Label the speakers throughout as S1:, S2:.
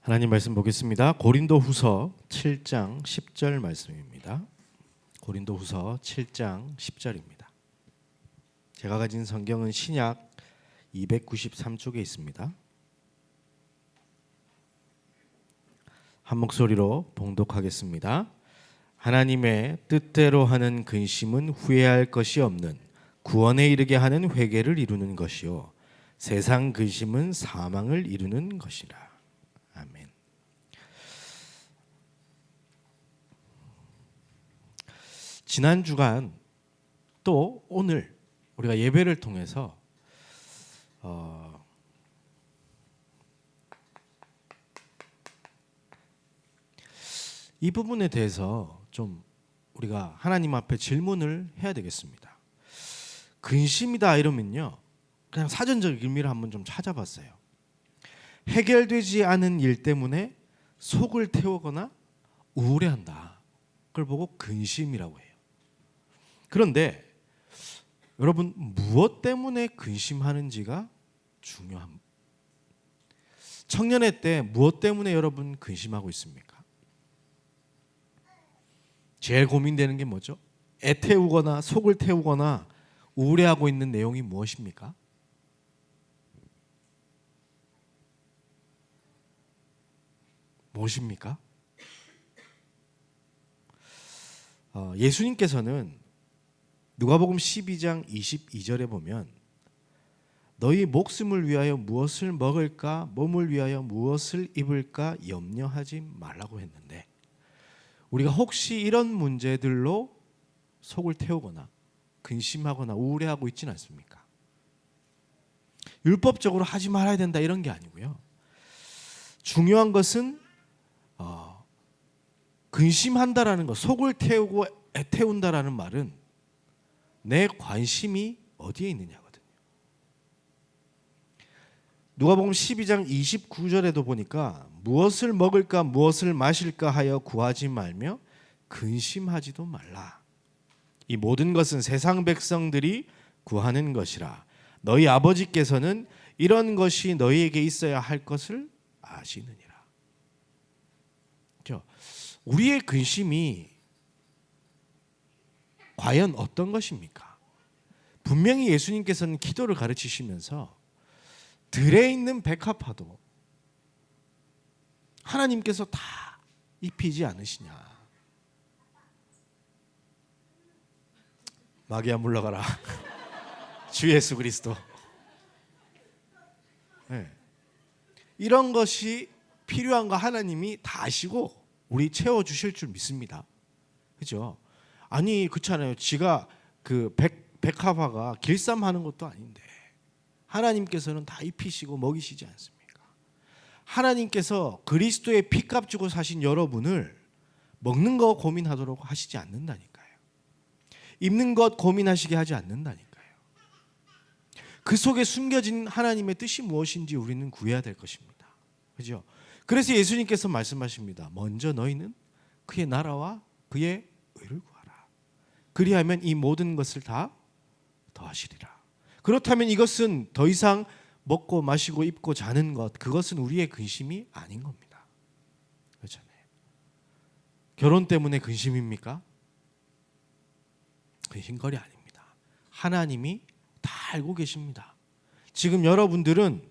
S1: 하나님 말씀 보겠습니다. 고린도후서 7장 10절 말씀입니다. 고린도후서 7장 10절입니다. 제가 가진 성경은 신약 293쪽에 있습니다. 한 목소리로 봉독하겠습니다. 하나님의 뜻대로 하는 근심은 후회할 것이 없는 구원에 이르게 하는 회개를 이루는 것이요 세상 근심은 사망을 이루는 것이라. 아멘. 지난 주간 또 오늘 우리가 예배를 통해서 이 부분에 대해서 좀 우리가 하나님 앞에 질문을 해야 되겠습니다. 근심이다 이러면요, 그냥 사전적 의미를 한번 좀 찾아봤어요. 해결되지 않은 일 때문에 속을 태우거나 우울해한다. 그걸 보고 근심이라고 해요. 그런데 여러분, 무엇 때문에 근심하는지가 중요합니다. 청년회 때 무엇 때문에 여러분 근심하고 있습니까? 제일 고민되는 게 뭐죠? 애태우거나 속을 태우거나 우울해하고 있는 내용이 무엇입니까? 무엇입니까? 예수님께서는 누가복음 12장 22절에 보면 너희 목숨을 위하여 무엇을 먹을까, 몸을 위하여 무엇을 입을까 염려하지 말라고 했는데, 우리가 혹시 이런 문제들로 속을 태우거나 근심하거나 우울해하고 있지는 않습니까? 율법적으로 하지 말아야 된다 이런 게 아니고요. 중요한 것은 근심한다라는 것, 속을 태우고 애태운다라는 말은 내 관심이 어디에 있느냐거든요. 누가복음 12장 29절에도 보니까 무엇을 먹을까 무엇을 마실까 하여 구하지 말며 근심하지도 말라. 이 모든 것은 세상 백성들이 구하는 것이라. 너희 아버지께서는 이런 것이 너희에게 있어야 할 것을 아시느니라. 우리의 근심이 과연 어떤 것입니까? 분명히 예수님께서는 기도를 가르치시면서 들에 있는 백합화도 하나님께서 다 입히지 않으시냐. 마귀야 물러가라. 주 예수 그리스도. 네. 이런 것이 필요한 거 하나님이 다 아시고 우리 채워주실 줄 믿습니다. 그죠? 아니 그렇잖아요. 지가 그 백합화가 길쌈하는 것도 아닌데 하나님께서는 다 입히시고 먹이시지 않습니까? 하나님께서 그리스도의 피값 주고 사신 여러분을 먹는 거 고민하도록 하시지 않는다니까요. 입는 것 고민하시게 하지 않는다니까요. 그 속에 숨겨진 하나님의 뜻이 무엇인지 우리는 구해야 될 것입니다. 그죠? 그래서 예수님께서 말씀하십니다. 먼저 너희는 그의 나라와 그의 의를 구하라. 그리하면 이 모든 것을 다 더하시리라. 그렇다면 이것은 더 이상 먹고 마시고 입고 자는 것, 그것은 우리의 근심이 아닌 겁니다. 그렇잖아요. 결혼 때문에 근심입니까? 근심거리 아닙니다. 하나님이 다 알고 계십니다. 지금 여러분들은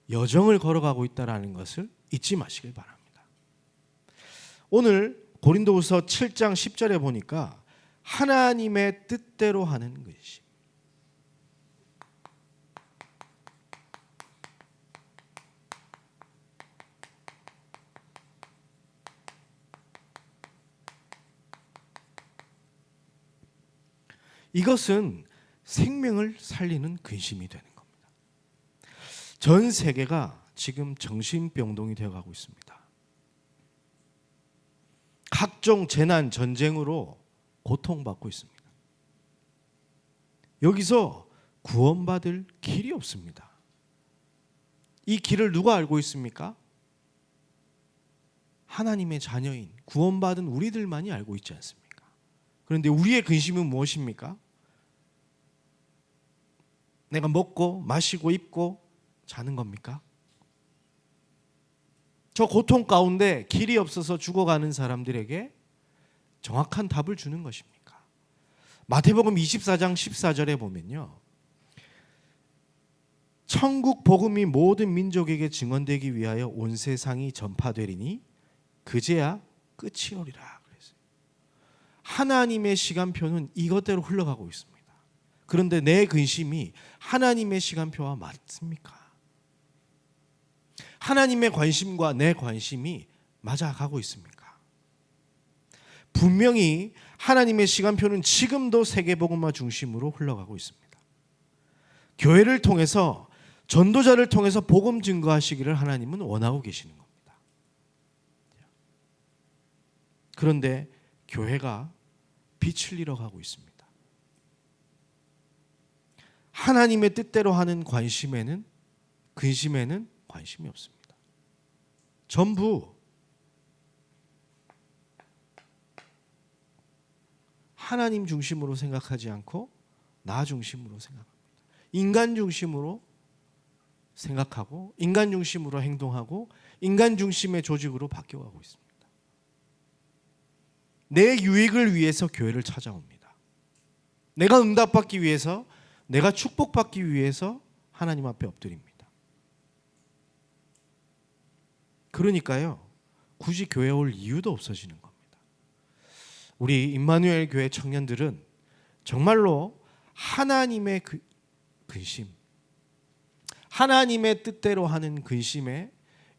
S1: 여정을 걸어가고 있다는 것을 잊지 마시길 바랍니다. 오늘 고린도후서 7장 10절에 보니까 하나님의 뜻대로 하는 근심. 이것은 생명을 살리는 근심이 되는 겁니다. 전 세계가 지금 정신병동이 되어가고 있습니다. 각종 재난, 전쟁으로 고통받고 있습니다. 여기서 구원받을 길이 없습니다. 이 길을 누가 알고 있습니까? 하나님의 자녀인 구원받은 우리들만이 알고 있지 않습니까? 그런데 우리의 근심은 무엇입니까? 내가 먹고 마시고 입고 자는 겁니까? 저 고통 가운데 길이 없어서 죽어가는 사람들에게 정확한 답을 주는 것입니까? 마태복음 24장 14절에 보면요, 천국 복음이 모든 민족에게 증언되기 위하여 온 세상이 전파되리니 그제야 끝이 오리라 그랬어요. 하나님의 시간표는 이것대로 흘러가고 있습니다. 그런데 내 근심이 하나님의 시간표와 맞습니까? 하나님의 관심과 내 관심이 맞아가고 있습니까? 분명히 하나님의 시간표는 지금도 세계복음화 중심으로 흘러가고 있습니다. 교회를 통해서, 전도자를 통해서 복음 증거하시기를 하나님은 원하고 계시는 겁니다. 그런데 교회가 빛을 잃어가고 있습니다. 하나님의 뜻대로 하는 관심에는, 근심에는 관심이 없습니다. 전부 하나님 중심으로 생각하지 않고 나 중심으로 생각합니다. 인간 중심으로 생각하고 인간 중심으로 행동하고 인간 중심의 조직으로 바뀌어가고 있습니다. 내 유익을 위해서 교회를 찾아옵니다. 내가 응답받기 위해서, 내가 축복받기 위해서 하나님 앞에 엎드립니다. 그러니까요, 굳이 교회 올 이유도 없어지는 겁니다. 우리 임마누엘 교회 청년들은 정말로 하나님의 근심, 하나님의 뜻대로 하는 근심에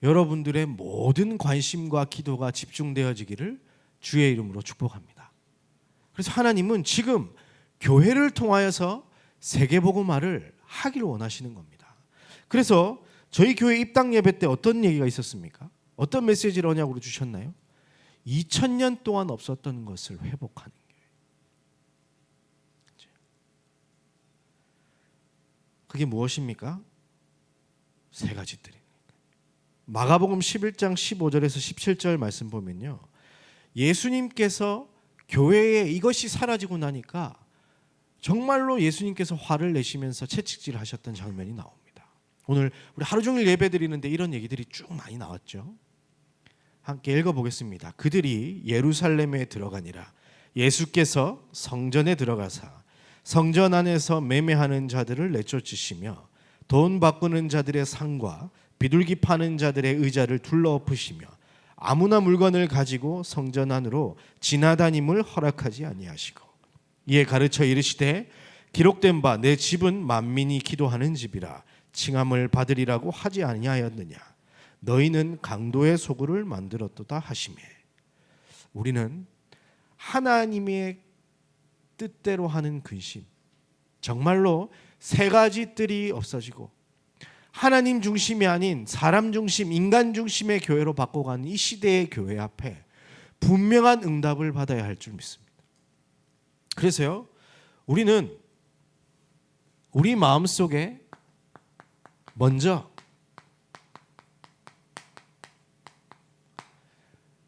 S1: 여러분들의 모든 관심과 기도가 집중되어지기를 주의 이름으로 축복합니다. 그래서 하나님은 지금 교회를 통하여서 세계복음화를 하기를 원하시는 겁니다. 그래서 저희 교회 입당 예배 때 어떤 얘기가 있었습니까? 어떤 메시지를 언약으로 주셨나요? 2000년 동안 없었던 것을 회복하는 교회. 그게 무엇입니까? 세 가지들입니다. 마가복음 11장 15절에서 17절 말씀 보면요, 예수님께서 교회에 이것이 사라지고 나니까 정말로 예수님께서 화를 내시면서 채찍질을 하셨던 장면이 나옵니다. 오늘 우리 하루 종일 예배 드리는데 이런 얘기들이 쭉 많이 나왔죠. 함께 읽어보겠습니다. 그들이 예루살렘에 들어가니라. 예수께서 성전에 들어가사 성전 안에서 매매하는 자들을 내쫓으시며 돈 바꾸는 자들의 상과 비둘기 파는 자들의 의자를 둘러엎으시며 아무나 물건을 가지고 성전 안으로 지나다님을 허락하지 아니하시고 이에 가르쳐 이르시되 기록된 바 내 집은 만민이 기도하는 집이라 칭함을 받으리라고 하지 아니하였느냐. 너희는 강도의 소굴을 만들었도다 하시매. 우리는 하나님의 뜻대로 하는 근심, 정말로 세 가지 뜰이 없어지고 하나님 중심이 아닌 사람 중심, 인간 중심의 교회로 바꿔가는 이 시대의 교회 앞에 분명한 응답을 받아야 할 줄 믿습니다. 그래서요, 우리는 우리 마음속에 먼저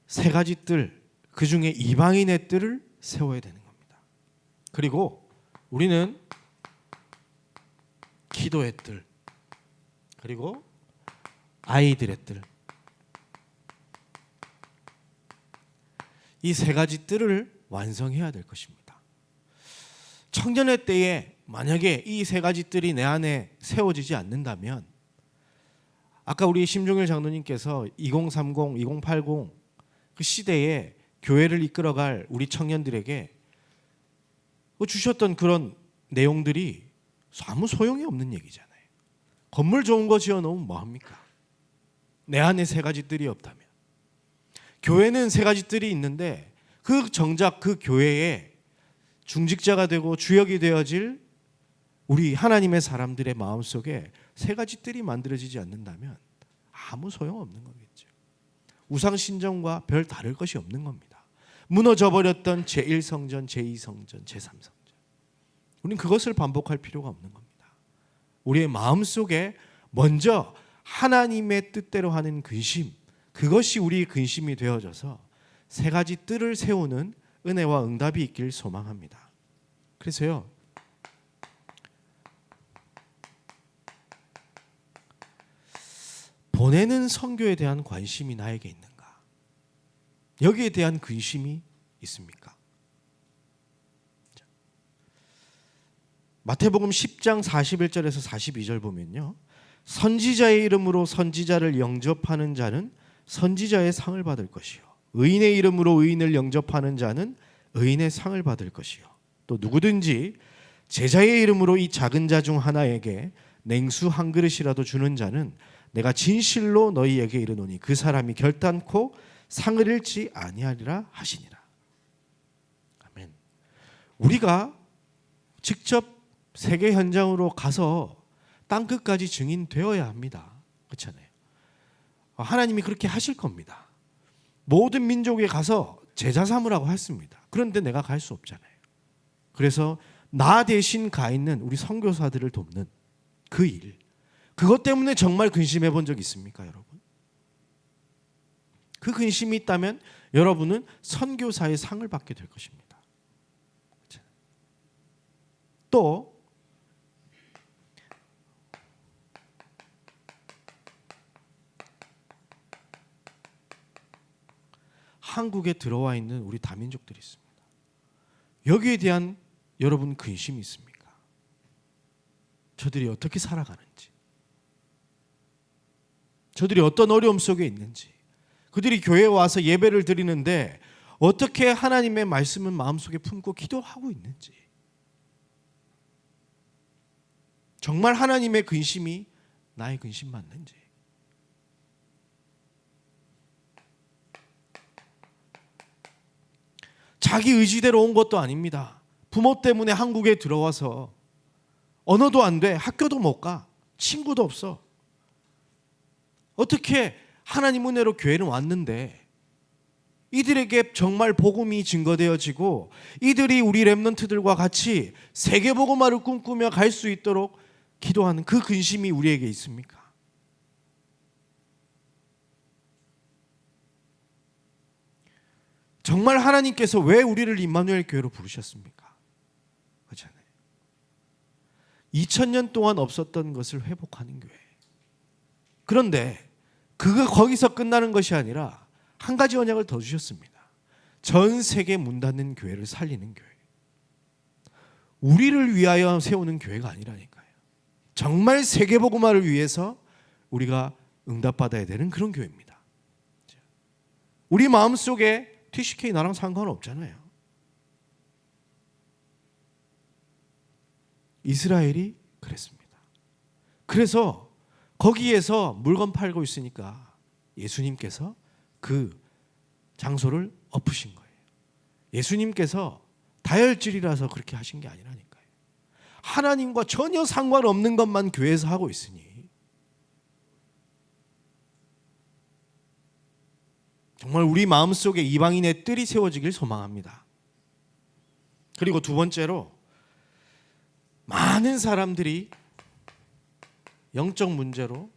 S1: 세 가지 뜰, 그 중에 이방인의 뜰을 세워야 되는 겁니다. 그리고 우리는 기도의 뜰, 그리고 아이들의 뜰, 이 세 가지 뜰을 완성해야 될 것입니다. 청년의 때에 만약에 이 세 가지 뜰이 내 안에 세워지지 않는다면, 아까 우리 심종일 장로님께서 2030, 2080 그 시대에 교회를 이끌어갈 우리 청년들에게 주셨던 그런 내용들이 아무 소용이 없는 얘기잖아요. 건물 좋은 거 지어놓으면 뭐합니까? 내 안에 세 가지 뜰이 없다면. 교회는 세 가지 뜰이 있는데 그 정작 그 교회에 중직자가 되고 주역이 되어질 우리 하나님의 사람들의 마음속에 세 가지 뜰이 만들어지지 않는다면 아무 소용없는 거겠죠. 우상신전과 별 다를 것이 없는 겁니다. 무너져버렸던 제1성전, 제2성전, 제3성전. 우리는 그것을 반복할 필요가 없는 겁니다. 우리의 마음속에 먼저 하나님의 뜻대로 하는 근심, 그것이 우리의 근심이 되어져서 세 가지 뜰을 세우는 은혜와 응답이 있길 소망합니다. 그래서요, 보내는 선교에 대한 관심이 나에게 있는가? 여기에 대한 근심이 있습니까? 마태복음 10장 41절에서 42절 보면요, 선지자의 이름으로 선지자를 영접하는 자는 선지자의 상을 받을 것이요, 의인의 이름으로 의인을 영접하는 자는 의인의 상을 받을 것이요, 또 누구든지 제자의 이름으로 이 작은 자 중 하나에게 냉수 한 그릇이라도 주는 자는 내가 진실로 너희에게 이르노니 그 사람이 결단코 상을 잃지 아니하리라 하시니라. 아멘. 우리가 직접 세계 현장으로 가서 땅끝까지 증인되어야 합니다. 그렇잖아요. 하나님이 그렇게 하실 겁니다. 모든 민족에 가서 제자 삼으라고 했습니다. 그런데 내가 갈 수 없잖아요. 그래서 나 대신 가 있는 우리 선교사들을 돕는 그 일, 그것 때문에 정말 근심해 본 적 있습니까, 여러분? 그 근심이 있다면 여러분은 선교사의 상을 받게 될 것입니다. 또 한국에 들어와 있는 우리 다민족들이 있습니다. 여기에 대한 여러분 근심이 있습니까? 저들이 어떻게 살아가는지, 저들이 어떤 어려움 속에 있는지, 그들이 교회에 와서 예배를 드리는데 어떻게 하나님의 말씀을 마음속에 품고 기도하고 있는지, 정말 하나님의 근심이 나의 근심 맞는지. 자기 의지대로 온 것도 아닙니다. 부모 때문에 한국에 들어와서 언어도 안 돼, 학교도 못 가, 친구도 없어. 어떻게 하나님 은혜로 교회는 왔는데 이들에게 정말 복음이 증거되어지고 이들이 우리 렘넌트들과 같이 세계 복음화를 꿈꾸며 갈 수 있도록 기도하는 그 근심이 우리에게 있습니까? 정말 하나님께서 왜 우리를 임마누엘 교회로 부르셨습니까? 그렇잖아요. 2000년 동안 없었던 것을 회복하는 교회. 그런데 그거 거기서 끝나는 것이 아니라 한 가지 언약을 더 주셨습니다. 전 세계 문 닫는 교회를 살리는 교회. 우리를 위하여 세우는 교회가 아니라니까요. 정말 세계 복음화를 위해서 우리가 응답받아야 되는 그런 교회입니다. 우리 마음속에 TCK 나랑 상관없잖아요. 이스라엘이 그랬습니다. 그래서 거기에서 물건 팔고 있으니까 예수님께서 그 장소를 엎으신 거예요. 예수님께서 다혈질이라서 그렇게 하신 게 아니라니까요. 하나님과 전혀 상관없는 것만 교회에서 하고 있으니 정말 우리 마음속에 이방인의 뜰이 세워지길 소망합니다. 그리고 두 번째로, 많은 사람들이 영적 문제로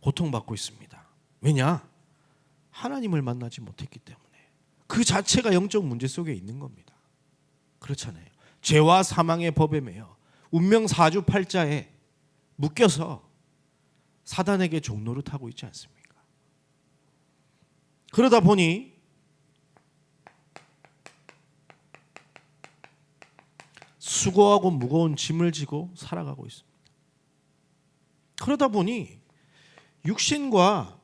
S1: 고통받고 있습니다. 왜냐? 하나님을 만나지 못했기 때문에. 그 자체가 영적 문제 속에 있는 겁니다. 그렇잖아요. 죄와 사망의 법에 매여 운명 사주팔자에 묶여서 사단에게 종노릇하고 있지 않습니까? 그러다 보니 수고하고 무거운 짐을 지고 살아가고 있습니다. 그러다 보니 육신과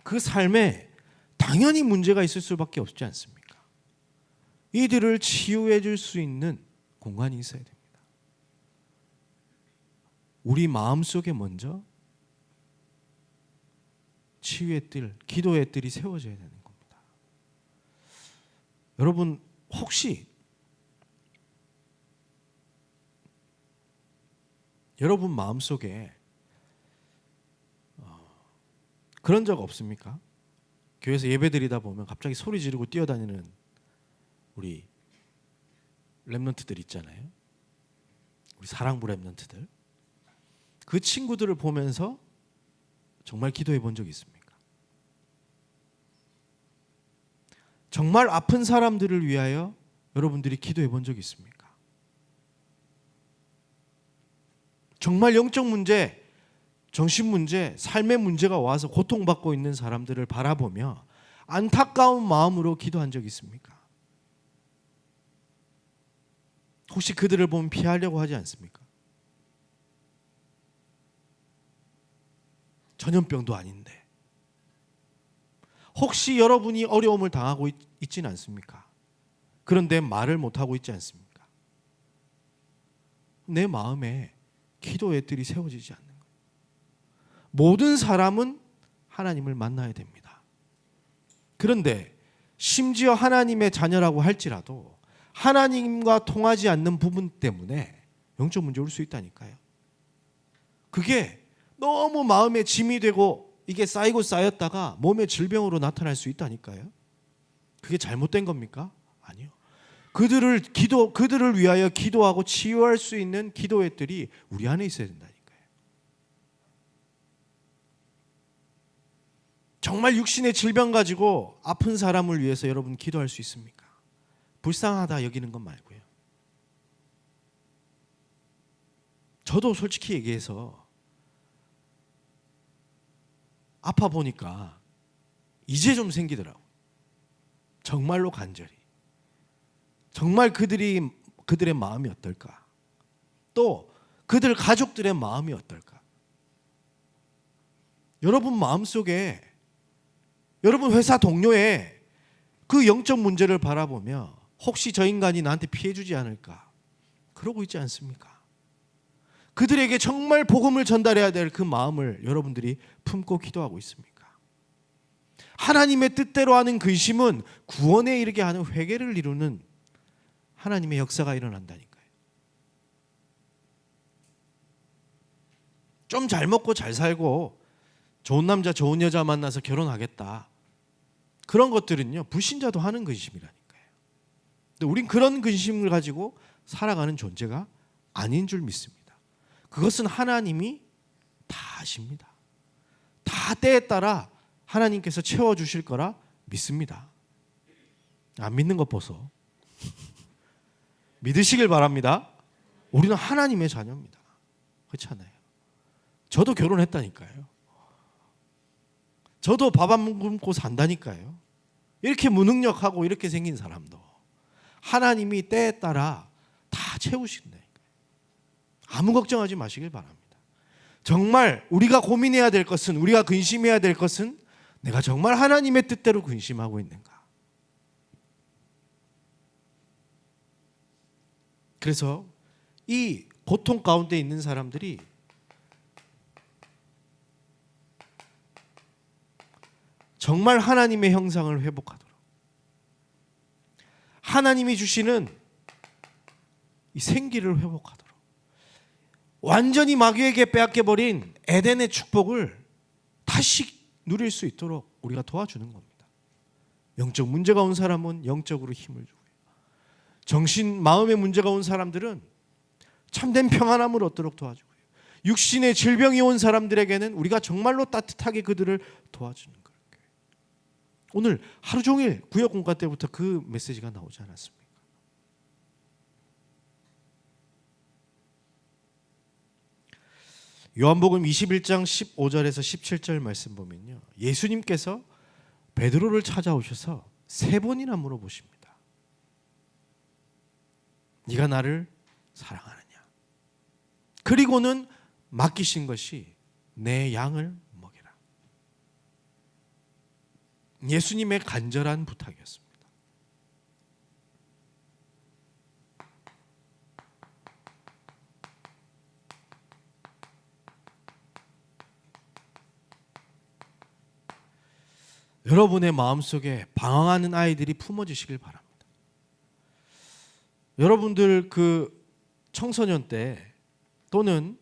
S1: 그 삶에 당연히 문제가 있을 수밖에 없지 않습니까? 이들을 치유해 줄 수 있는 공간이 있어야 됩니다. 우리 마음속에 먼저 치유의 뜰, 기도의 뜰이 세워져야 되는 겁니다. 여러분, 혹시 여러분 마음속에 그런 적 없습니까? 교회에서 예배드리다 보면 갑자기 소리 지르고 뛰어다니는 우리 렘넌트들 있잖아요. 우리 사랑부 렘넌트들. 그 친구들을 보면서 정말 기도해 본 적 있습니까? 정말 아픈 사람들을 위하여 여러분들이 기도해 본 적이 있습니까? 정말 영적 문제, 정신 문제, 삶의 문제가 와서 고통받고 있는 사람들을 바라보며 안타까운 마음으로 기도한 적이 있습니까? 혹시 그들을 보면 피하려고 하지 않습니까? 전염병도 아닌데. 혹시 여러분이 어려움을 당하고 있지는 않습니까? 그런데 말을 못하고 있지 않습니까? 내 마음에 기도의 뜰이 세워지지 않는 거예요. 모든 사람은 하나님을 만나야 됩니다. 그런데 심지어 하나님의 자녀라고 할지라도 하나님과 통하지 않는 부분 때문에 영적 문제 올 수 있다니까요. 그게 너무 마음에 짐이 되고 이게 쌓이고 쌓였다가 몸의 질병으로 나타날 수 있다니까요. 그게 잘못된 겁니까? 아니요. 그들을 위하여 기도하고 치유할 수 있는 기도의 뜰이 우리 안에 있어야 된다니까요. 정말 육신의 질병 가지고 아픈 사람을 위해서 여러분 기도할 수 있습니까? 불쌍하다 여기는 것 말고요. 저도 솔직히 얘기해서 아파 보니까 이제 좀 생기더라고요. 정말로 간절히. 정말 그들의 마음이 어떨까? 또 그들 가족들의 마음이 어떨까? 여러분 마음속에 여러분 회사 동료의 그 영적 문제를 바라보며 혹시 저 인간이 나한테 피해주지 않을까? 그러고 있지 않습니까? 그들에게 정말 복음을 전달해야 될 그 마음을 여러분들이 품고 기도하고 있습니까? 하나님의 뜻대로 하는 근심은 구원에 이르게 하는 회개를 이루는 하나님의 역사가 일어난다니까요. 좀 잘 먹고 잘 살고 좋은 남자 좋은 여자 만나서 결혼하겠다. 그런 것들은요 불신자도 하는 근심이라니까요. 근데 우린 그런 근심을 가지고 살아가는 존재가 아닌 줄 믿습니다. 그것은 하나님이 다 아십니다. 다 때에 따라 하나님께서 채워주실 거라 믿습니다. 안 믿는 것 보소. 믿으시길 바랍니다. 우리는 하나님의 자녀입니다. 그렇잖아요. 저도 결혼했다니까요. 저도 밥 안 굶고 산다니까요. 이렇게 무능력하고 이렇게 생긴 사람도 하나님이 때에 따라 다 채우신다니까요. 아무 걱정하지 마시길 바랍니다. 정말 우리가 고민해야 될 것은, 우리가 근심해야 될 것은 내가 정말 하나님의 뜻대로 근심하고 있는가. 그래서 이 고통 가운데 있는 사람들이 정말 하나님의 형상을 회복하도록, 하나님이 주시는 이 생기를 회복하도록, 완전히 마귀에게 빼앗겨버린 에덴의 축복을 다시 누릴 수 있도록 우리가 도와주는 겁니다. 영적 문제가 온 사람은 영적으로 힘을 주고요. 정신, 마음의 문제가 온 사람들은 참된 평안함을 얻도록 도와주고요. 육신의 질병이 온 사람들에게는 우리가 정말로 따뜻하게 그들을 도와주는 거예요. 오늘 하루 종일 구역 공과 때부터 그 메시지가 나오지 않았습니까? 요한복음 21장 15절에서 17절 말씀 보면요, 예수님께서 베드로를 찾아오셔서 3번이나 물어보십니다. 네가 나를 사랑하느냐? 그리고는 맡기신 것이 내 양을 먹여라. 예수님의 간절한 부탁이었습니다. 여러분의 마음속에 방황하는 아이들이 품어지시길 바랍니다. 여러분들 그 청소년 때 또는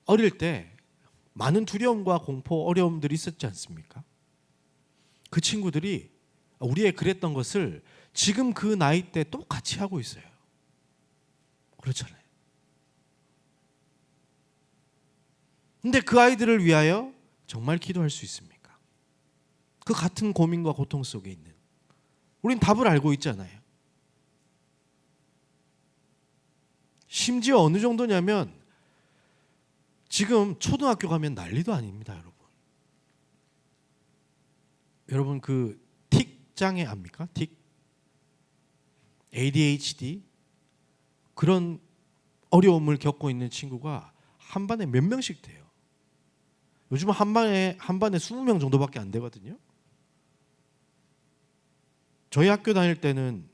S1: 어릴 때 많은 두려움과 공포, 어려움들이 있었지 않습니까? 그 친구들이 우리의 그랬던 것을 지금 그 나이 때 똑같이 하고 있어요. 그렇잖아요. 근데 그 아이들을 위하여 정말 기도할 수 있습니까? 그 같은 고민과 고통 속에 있는, 우린 답을 알고 있잖아요. 심지어 어느 정도냐면 지금 초등학교 가면 난리도 아닙니다, 여러분. 여러분 그 틱 장애 압니까? 틱, ADHD 그런 어려움을 겪고 있는 친구가 한 반에 몇 명씩 돼요. 요즘 한 반에 20명 정도밖에 안 되거든요. 저희 학교 다닐 때는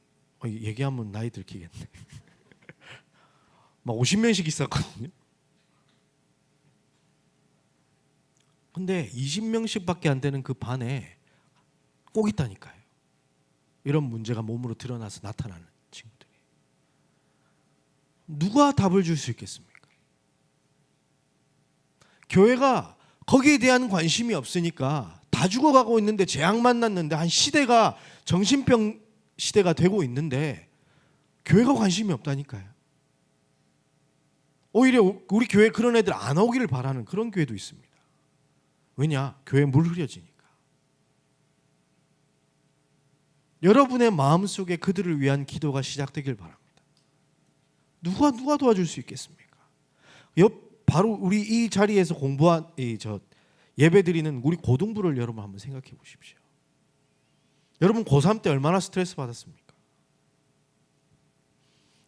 S1: 얘기하면 나이 들키겠네. 막 50명씩 있었거든요. 근데 20명씩밖에 안 되는 그 반에 꼭 있다니까요. 이런 문제가 몸으로 드러나서 나타나는 친구들이. 누가 답을 줄 수 있겠습니까? 교회가 거기에 대한 관심이 없으니까 다 죽어가고 있는데 재앙 만났는데 한 시대가 정신병 시대가 되고 있는데 교회가 관심이 없다니까요. 오히려 우리 교회 그런 애들 안 오기를 바라는 그런 교회도 있습니다. 왜냐? 교회 물 흐려지니까. 여러분의 마음속에 그들을 위한 기도가 시작되길 바랍니다. 누가 도와줄 수 있겠습니까? 바로 우리 이 자리에서 공부한 예배드리는 우리 고등부를 여러분 한번 생각해 보십시오. 여러분 고3 때 얼마나 스트레스 받았습니까?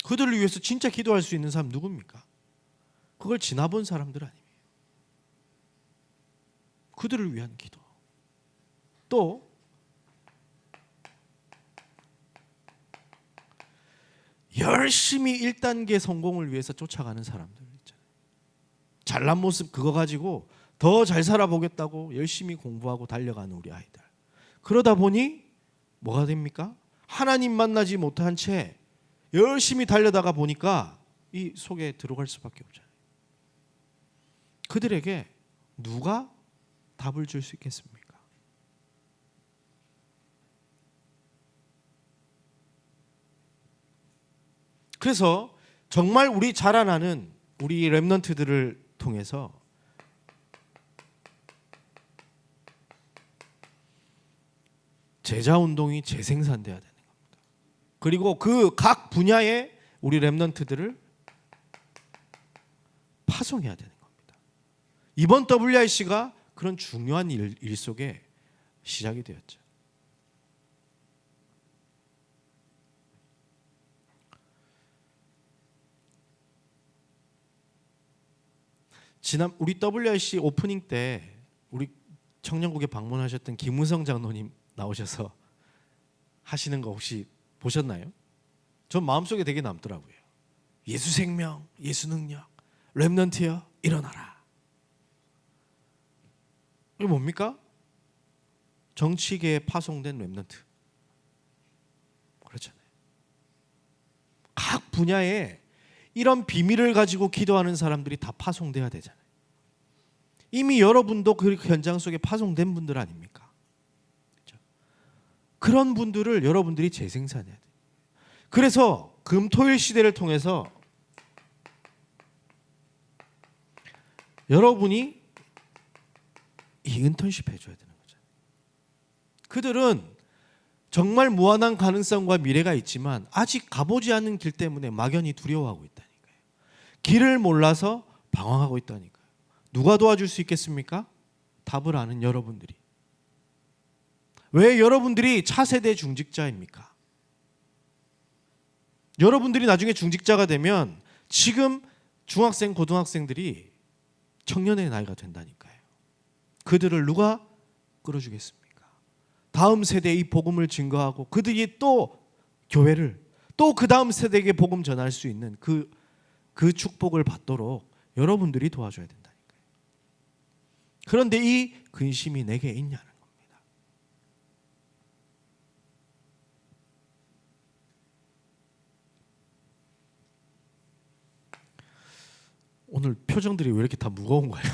S1: 그들을 위해서 진짜 기도할 수 있는 사람 누굽니까? 그걸 지나본 사람들 아닙니까? 그들을 위한 기도. 또 열심히 1단계 성공을 위해서 쫓아가는 사람들 있잖아요. 잘난 모습 그거 가지고 더 잘 살아보겠다고 열심히 공부하고 달려가는 우리 아이들. 그러다 보니 뭐가 됩니까? 하나님 만나지 못한 채 열심히 달려다가 보니까 이 속에 들어갈 수밖에 없잖아요. 그들에게 누가 답을 줄 수 있겠습니까? 그래서 정말 우리 자라나는 우리 렘넌트들을 통해서 제자운동이 재생산돼야 되는 겁니다. 그리고 그 각 분야의 우리 렘넌트들을 파송해야 되는 겁니다. 이번 WRC가 그런 중요한 일 속에 시작이 되었죠. 지난 우리 WRC 오프닝 때 우리 청년국에 방문하셨던 김우성 장로님 나오셔서 하시는 거 혹시 보셨나요? 전 마음속에 되게 남더라고요. 예수 생명, 예수 능력, 렘넌트여 일어나라. 이게 뭡니까? 정치계에 파송된 렘넌트. 그렇잖아요. 각 분야에 이런 비밀을 가지고 기도하는 사람들이 다 파송돼야 되잖아요. 이미 여러분도 그 현장 속에 파송된 분들 아닙니까? 그렇죠? 그런 분들을 여러분들이 재생산해야 돼요. 그래서 금토일 시대를 통해서 여러분이 이 인턴십 해줘야 되는 거죠. 그들은 정말 무한한 가능성과 미래가 있지만 아직 가보지 않은 길 때문에 막연히 두려워하고 있다니까요. 길을 몰라서 방황하고 있다니까요. 누가 도와줄 수 있겠습니까? 답을 아는 여러분들이. 왜 여러분들이 차세대 중직자입니까? 여러분들이 나중에 중직자가 되면 지금 중학생, 고등학생들이 청년의 나이가 된다니까요. 그들을 누가 끌어주겠습니까? 다음 세대에 이 복음을 증거하고 그들이 또 교회를 또 그 다음 세대에게 복음 전할 수 있는 그 축복을 받도록 여러분들이 도와줘야 된다니까요. 그런데 이 근심이 내게 있냐는 겁니다. 오늘 표정들이 왜 이렇게 다 무거운 거예요?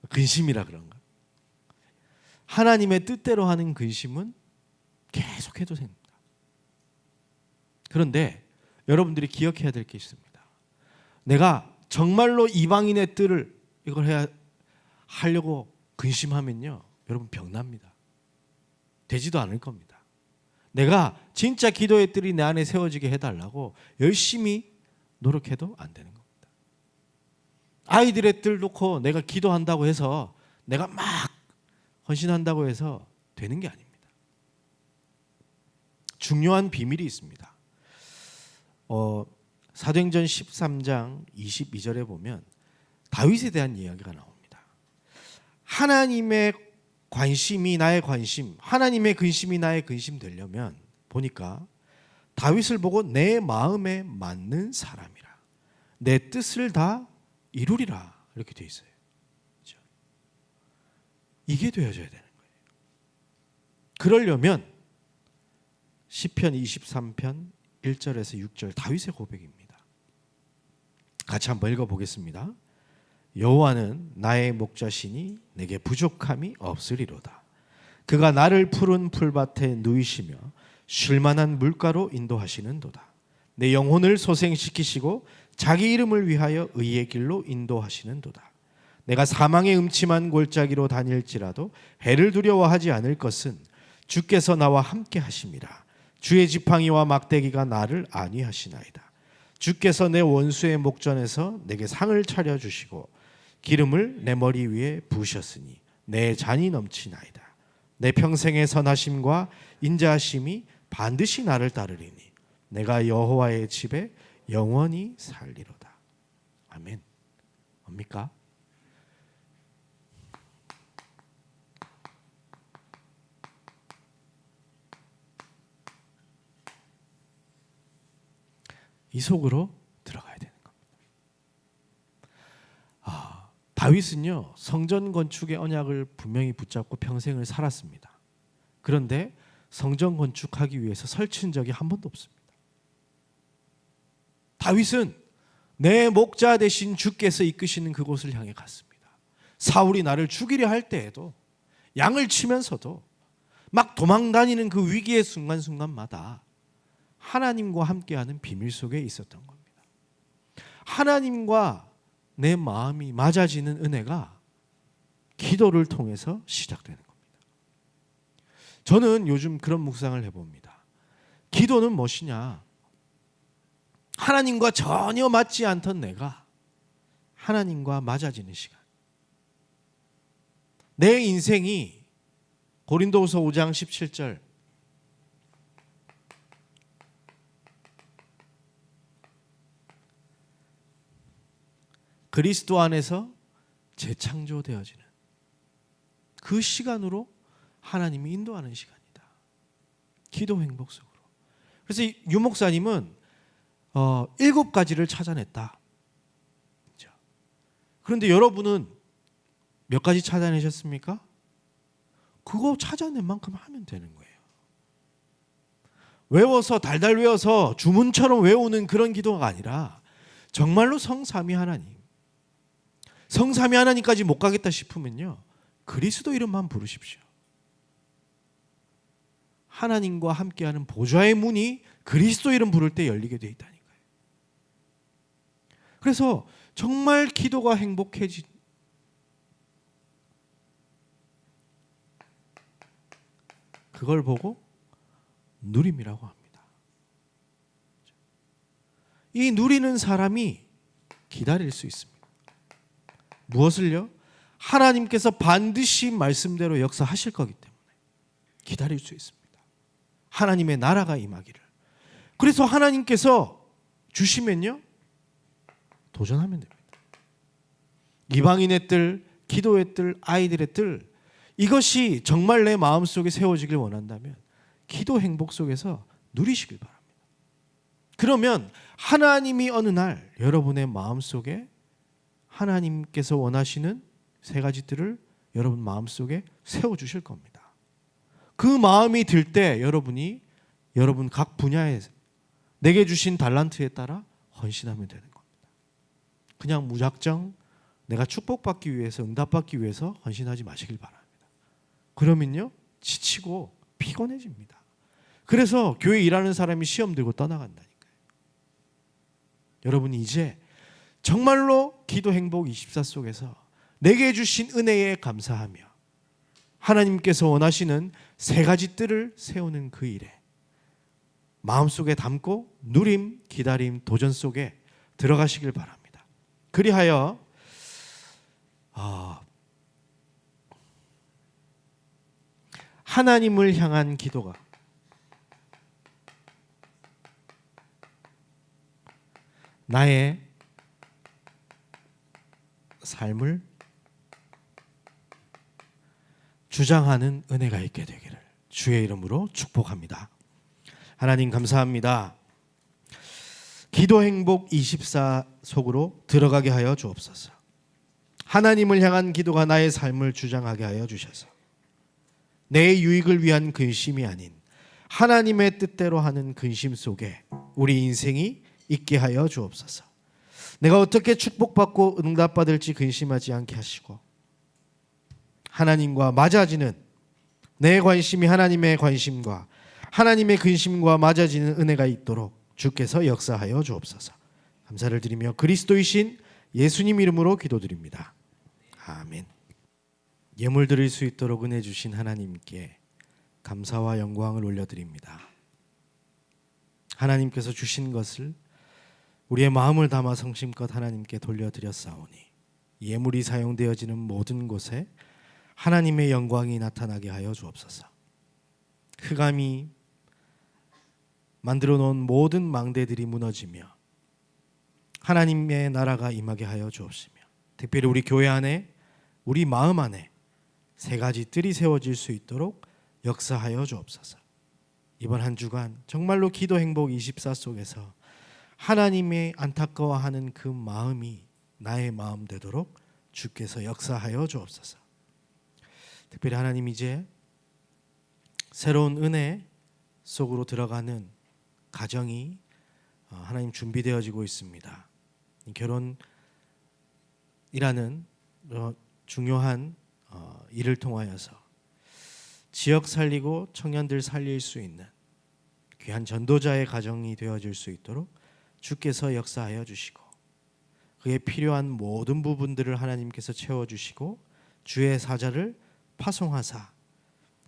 S1: 근심이라 그런가? 하나님의 뜻대로 하는 근심은 계속해도 됩니다. 그런데 여러분들이 기억해야 될 게 있습니다. 내가 정말로 이방인의 뜻을 이걸 하려고 근심하면요, 여러분 병납니다. 되지도 않을 겁니다. 내가 진짜 기도의 뜰이 내 안에 세워지게 해달라고 열심히 노력해도 안 되는 겁니다. 아이들의 뜰 놓고 내가 기도한다고 해서 내가 막 헌신한다고 해서 되는 게 아닙니다. 중요한 비밀이 있습니다. 사도행전 13장 22절에 보면 다윗에 대한 이야기가 나옵니다. 하나님의 관심이 나의 관심, 하나님의 근심이 나의 근심 되려면 보니까 다윗을 보고 내 마음에 맞는 사람이라, 내 뜻을 다 이루리라 이렇게 돼 있어요. 그렇죠? 이게 되어져야 되는 거예요. 그러려면 시편 23편 1절에서 6절 다윗의 고백입니다. 같이 한번 읽어보겠습니다. 여호와는 나의 목자시니 내게 부족함이 없으리로다. 그가 나를 푸른 풀밭에 누이시며 쉴만한 물가로 인도하시는도다. 내 영혼을 소생시키시고 자기 이름을 위하여 의의 길로 인도하시는도다. 내가 사망의 음침한 골짜기로 다닐지라도 해를 두려워하지 않을 것은 주께서 나와 함께 하심이라. 주의 지팡이와 막대기가 나를 안위하시나이다. 주께서 내 원수의 목전에서 내게 상을 차려주시고 기름을 내 머리 위에 부으셨으니 내 잔이 넘치나이다. 내 평생의 선하심과 인자하심이 반드시 나를 따르리니 내가 여호와의 집에 영원히 살리로다. 아멘. 뭡니까? 이 속으로 들어가야 되는 겁니다. 다윗은요, 성전 건축의 언약을 분명히 붙잡고 평생을 살았습니다. 그런데 성전 건축하기 위해서 설친 적이 한 번도 없습니다. 다윗은 내 목자 되신 주께서 이끄시는 그곳을 향해 갔습니다. 사울이 나를 죽이려 할 때에도, 양을 치면서도, 막 도망다니는 그 위기의 순간순간마다 하나님과 함께하는 비밀 속에 있었던 겁니다. 하나님과 내 마음이 맞아지는 은혜가 기도를 통해서 시작되는 겁니다. 저는 요즘 그런 묵상을 해봅니다. 기도는 무엇이냐? 하나님과 전혀 맞지 않던 내가 하나님과 맞아지는 시간. 내 인생이 고린도후서 5장 17절 그리스도 안에서 재창조되어지는 그 시간으로 하나님이 인도하는 시간이다. 기도 행복 속으로. 그래서 유 목사님은 7가지를 찾아냈다. 그렇죠? 그런데 여러분은 몇 가지 찾아내셨습니까? 그거 찾아낸 만큼 하면 되는 거예요. 외워서 달달 외워서 주문처럼 외우는 그런 기도가 아니라 정말로 성삼위 하나님, 성삼위 하나님까지 못 가겠다 싶으면요, 그리스도 이름만 부르십시오. 하나님과 함께하는 보좌의 문이 그리스도 이름 부를 때 열리게 돼 있다니까요. 그래서 정말 기도가 행복해진, 그걸 보고 누림이라고 합니다. 이 누리는 사람이 기다릴 수 있습니다. 무엇을요? 하나님께서 반드시 말씀대로 역사하실 거기 때문에 기다릴 수 있습니다. 하나님의 나라가 임하기를. 그래서 하나님께서 주시면요, 도전하면 됩니다. 이방인의 뜰, 기도의 뜰, 아이들의 뜰, 이것이 정말 내 마음속에 세워지길 원한다면 기도 행복 속에서 누리시길 바랍니다. 그러면 하나님이 어느 날 여러분의 마음속에 하나님께서 원하시는 3가지들을 여러분 마음속에 세워주실 겁니다. 그 마음이 들 때 여러분이 여러분 각 분야에 내게 주신 달란트에 따라 헌신하면 되는 겁니다. 그냥 무작정 내가 축복받기 위해서, 응답받기 위해서 헌신하지 마시길 바랍니다. 그러면요, 지치고 피곤해집니다. 그래서 교회 일하는 사람이 시험 들고 떠나간다니까요. 여러분이 이제 정말로 기도 행복 24 속에서 내게 주신 은혜에 감사하며 하나님께서 원하시는 3가지 뜰을 세우는 그 일에 마음속에 담고 누림, 기다림, 도전 속에 들어가시길 바랍니다. 그리하여 하나님을 향한 기도가 나의 삶을 주장하는 은혜가 있게 되기를 주의 이름으로 축복합니다. 하나님 감사합니다. 기도 행복 24 속으로 들어가게 하여 주옵소서. 하나님을 향한 기도가 나의 삶을 주장하게 하여 주셔서 내 유익을 위한 근심이 아닌 하나님의 뜻대로 하는 근심 속에 우리 인생이 있게 하여 주옵소서. 내가 어떻게 축복받고 응답받을지 근심하지 않게 하시고 하나님과 맞아지는 내 관심이 하나님의 관심과 하나님의 근심과 맞아지는 은혜가 있도록 주께서 역사하여 주옵소서. 감사를 드리며 그리스도이신 예수님 이름으로 기도드립니다. 아멘. 예물 드릴 수 있도록 은혜 주신 하나님께 감사와 영광을 올려드립니다. 하나님께서 주신 것을 우리의 마음을 담아 성심껏 하나님께 돌려드렸사오니 예물이 사용되어지는 모든 곳에 하나님의 영광이 나타나게 하여 주옵소서. 흑암이 만들어 놓은 모든 망대들이 무너지며 하나님의 나라가 임하게 하여 주옵시며 특별히 우리 교회 안에 우리 마음 안에 세 가지 뜰이 세워질 수 있도록 역사하여 주옵소서. 이번 한 주간 정말로 기도 행복 24 속에서 하나님의 안타까워하는 그 마음이 나의 마음 되도록 주께서 역사하여 주옵소서. 특별히 하나님 이제 새로운 은혜 속으로 들어가는 가정이 하나님 준비되어지고 있습니다. 결혼이라는 중요한 일을 통하여서 지역 살리고 청년들 살릴 수 있는 귀한 전도자의 가정이 되어질 수 있도록 주께서 역사하여 주시고 그에 필요한 모든 부분들을 하나님께서 채워주시고 주의 사자를 파송하사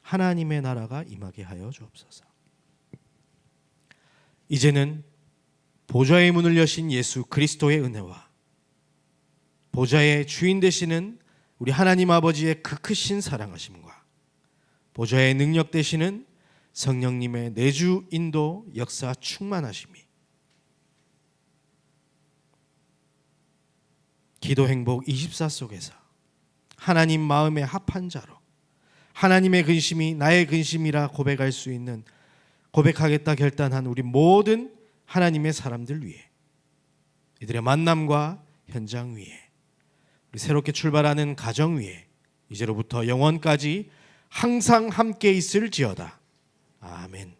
S1: 하나님의 나라가 임하게 하여 주옵소서. 이제는 보좌의 문을 여신 예수 그리스도의 은혜와 보좌의 주인 되시는 우리 하나님 아버지의 그 크신 사랑하심과 보좌의 능력 되시는 성령님의 내주 인도 역사 충만하심이 기도 행복 24 속에서 하나님 마음에 합한 자로 하나님의 근심이 나의 근심이라 고백할 수 있는 고백하겠다 결단한 우리 모든 하나님의 사람들 위해 이들의 만남과 현장 위에 우리 새롭게 출발하는 가정 위에 이제로부터 영원까지 항상 함께 있을지어다. 아멘.